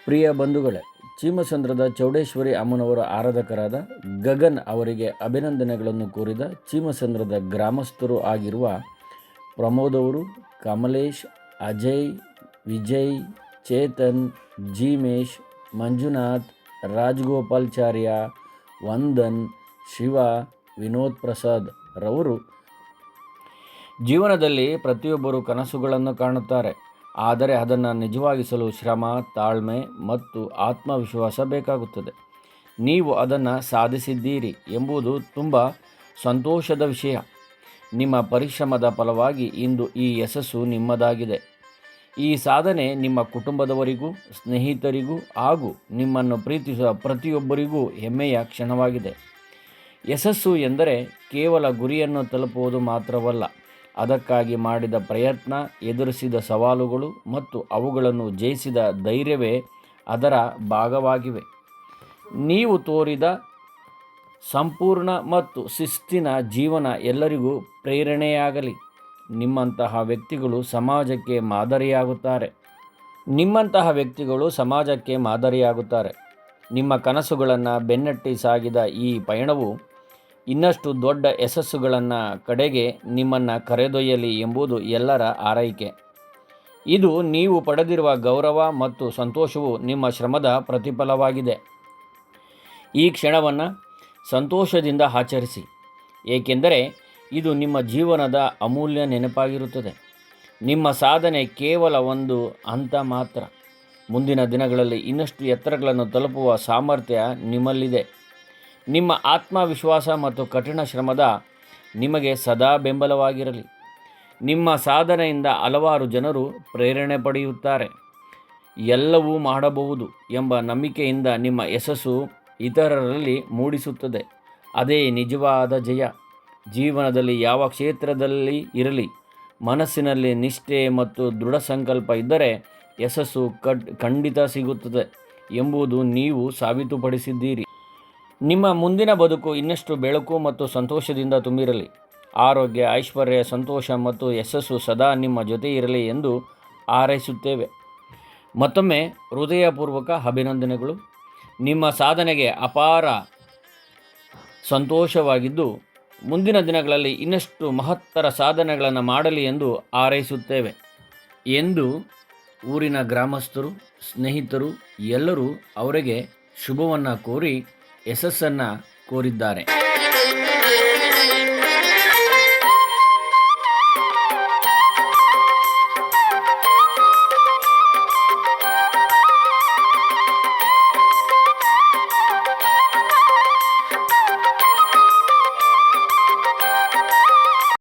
ಪ್ರಿಯ ಬಂಧುಗಳೇ, ಚೀಮಸಂದ್ರದ ಚೌಡೇಶ್ವರಿ ಅಮ್ಮನವರ ಆರಾಧಕರಾದ ಗಗನ್ ಅವರಿಗೆ ಅಭಿನಂದನೆಗಳನ್ನು ಕೋರಿದ ಚೀಮಸಂದ್ರದ ಗ್ರಾಮಸ್ಥರು ಆಗಿರುವ ಪ್ರಮೋದ್ ಅವರು, ಕಮಲೇಶ್, ಅಜಯ್, ವಿಜಯ್, ಚೇತನ್, ಜೀಮೇಶ್, ಮಂಜುನಾಥ್, ರಾಜಗೋಪಾಲ್ಚಾರ್ಯ, ವಂದನ್, ಶಿವ, ವಿನೋದ್ ಪ್ರಸಾದ್ ರವರು ಜೀವನದಲ್ಲಿ ಪ್ರತಿಯೊಬ್ಬರು ಕನಸುಗಳನ್ನು ಕಾಣುತ್ತಾರೆ. ಆದರೆ ಅದನ್ನು ನಿಜವಾಗಿಸಲು ಶ್ರಮ, ತಾಳ್ಮೆ ಮತ್ತು ಆತ್ಮವಿಶ್ವಾಸ ಬೇಕಾಗುತ್ತದೆ. ನೀವು ಅದನ್ನು ಸಾಧಿಸಿದ್ದೀರಿ ಎಂಬುದು ತುಂಬ ಸಂತೋಷದ ವಿಷಯ. ನಿಮ್ಮ ಪರಿಶ್ರಮದ ಫಲವಾಗಿ ಇಂದು ಈ ಯಶಸ್ಸು ನಿಮ್ಮದಾಗಿದೆ. ಈ ಸಾಧನೆ ನಿಮ್ಮ ಕುಟುಂಬದವರಿಗೂ, ಸ್ನೇಹಿತರಿಗೂ ಹಾಗೂ ನಿಮ್ಮನ್ನು ಪ್ರೀತಿಸುವ ಪ್ರತಿಯೊಬ್ಬರಿಗೂ ಹೆಮ್ಮೆಯ ಕ್ಷಣವಾಗಿದೆ. ಯಶಸ್ಸು ಎಂದರೆ ಕೇವಲ ಗುರಿಯನ್ನು ತಲುಪುವುದು ಮಾತ್ರವಲ್ಲ, ಅದಕ್ಕಾಗಿ ಮಾಡಿದ ಪ್ರಯತ್ನ, ಎದುರಿಸಿದ ಸವಾಲುಗಳು ಮತ್ತು ಅವುಗಳನ್ನು ಜಯಿಸಿದ ಧೈರ್ಯವೇ ಅದರ ಭಾಗವಾಗಿವೆ. ನೀವು ತೋರಿದ ಸಂಪೂರ್ಣ ಮತ್ತು ಶಿಸ್ತಿನ ಜೀವನ ಎಲ್ಲರಿಗೂ ಪ್ರೇರಣೆಯಾಗಲಿ. ನಿಮ್ಮಂತಹ ವ್ಯಕ್ತಿಗಳು ಸಮಾಜಕ್ಕೆ ಮಾದರಿಯಾಗುತ್ತಾರೆ. ನಿಮ್ಮ ಕನಸುಗಳನ್ನು ಬೆನ್ನಟ್ಟಿ ಸಾಗಿದ ಈ ಪಯಣವು ಇನ್ನಷ್ಟು ದೊಡ್ಡ ಯಶಸ್ಸುಗಳನ್ನು ಕಡೆಗೆ ನಿಮ್ಮನ್ನು ಕರೆದೊಯ್ಯಲಿ ಎಂಬುದು ಎಲ್ಲರ ಆರೈಕೆ. ಇದು ನೀವು ಪಡೆದಿರುವ ಗೌರವ ಮತ್ತು ಸಂತೋಷವು ನಿಮ್ಮ ಶ್ರಮದ ಪ್ರತಿಫಲವಾಗಿದೆ. ಈ ಕ್ಷಣವನ್ನು ಸಂತೋಷದಿಂದ ಆಚರಿಸಿ, ಏಕೆಂದರೆ ಇದು ನಿಮ್ಮ ಜೀವನದ ಅಮೂಲ್ಯ ನೆನಪಾಗಿರುತ್ತದೆ. ನಿಮ್ಮ ಸಾಧನೆ ಕೇವಲ ಒಂದು ಹಂತ ಮಾತ್ರ. ಮುಂದಿನ ದಿನಗಳಲ್ಲಿ ಇನ್ನಷ್ಟು ಎತ್ತರಗಳನ್ನು ತಲುಪುವ ಸಾಮರ್ಥ್ಯ ನಿಮ್ಮಲ್ಲಿದೆ. ನಿಮ್ಮ ಆತ್ಮವಿಶ್ವಾಸ ಮತ್ತು ಕಠಿಣ ಶ್ರಮದ ನಿಮಗೆ ಸದಾ ಬೆಂಬಲವಾಗಿರಲಿ. ನಿಮ್ಮ ಸಾಧನೆಯಿಂದ ಹಲವಾರು ಜನರು ಪ್ರೇರಣೆ ಪಡೆಯುತ್ತಾರೆ. ಎಲ್ಲವೂ ಮಾಡಬಹುದು ಎಂಬ ನಂಬಿಕೆಯಿಂದ ನಿಮ್ಮ ಯಶಸ್ಸು ಇತರರಲ್ಲಿ ಮೂಡಿಸುತ್ತದೆ. ಅದೇ ನಿಜವಾದ ಜಯ. ಜೀವನದಲ್ಲಿ ಯಾವ ಕ್ಷೇತ್ರದಲ್ಲಿ ಇರಲಿ, ಮನಸ್ಸಿನಲ್ಲಿ ನಿಷ್ಠೆ ಮತ್ತು ದೃಢ ಸಂಕಲ್ಪ ಇದ್ದರೆ ಯಶಸ್ಸು ಖಂಡಿತ ಸಿಗುತ್ತದೆ ಎಂಬುದು ನೀವು ಸಾಬೀತುಪಡಿಸಿದ್ದೀರಿ. ನಿಮ್ಮ ಮುಂದಿನ ಬದುಕು ಇನ್ನಷ್ಟು ಬೆಳಕು ಮತ್ತು ಸಂತೋಷದಿಂದ ತುಂಬಿರಲಿ. ಆರೋಗ್ಯ, ಐಶ್ವರ್ಯ, ಸಂತೋಷ ಮತ್ತು ಯಶಸ್ಸು ಸದಾ ನಿಮ್ಮ ಜೊತೆ ಇರಲಿ ಎಂದು ಹಾರೈಸುತ್ತೇವೆ. ಮತ್ತೊಮ್ಮೆ ಹೃದಯಪೂರ್ವಕ ಅಭಿನಂದನೆಗಳು. ನಿಮ್ಮ ಸಾಧನೆಗೆ ಅಪಾರ ಸಂತೋಷವಾಗಿದ್ದು, ಮುಂದಿನ ದಿನಗಳಲ್ಲಿ ಇನ್ನಷ್ಟು ಮಹತ್ತರ ಸಾಧನೆಗಳನ್ನು ಮಾಡಲಿ ಎಂದು ಹಾರೈಸುತ್ತೇವೆ ಎಂದು ಊರಿನ ಗ್ರಾಮಸ್ಥರು, ಸ್ನೇಹಿತರು ಎಲ್ಲರೂ ಅವರಿಗೆ ಶುಭವನ್ನು ಕೋರಿ ಯಶಸ್ಸನ್ನು ಕೋರಿದ್ದಾರೆ.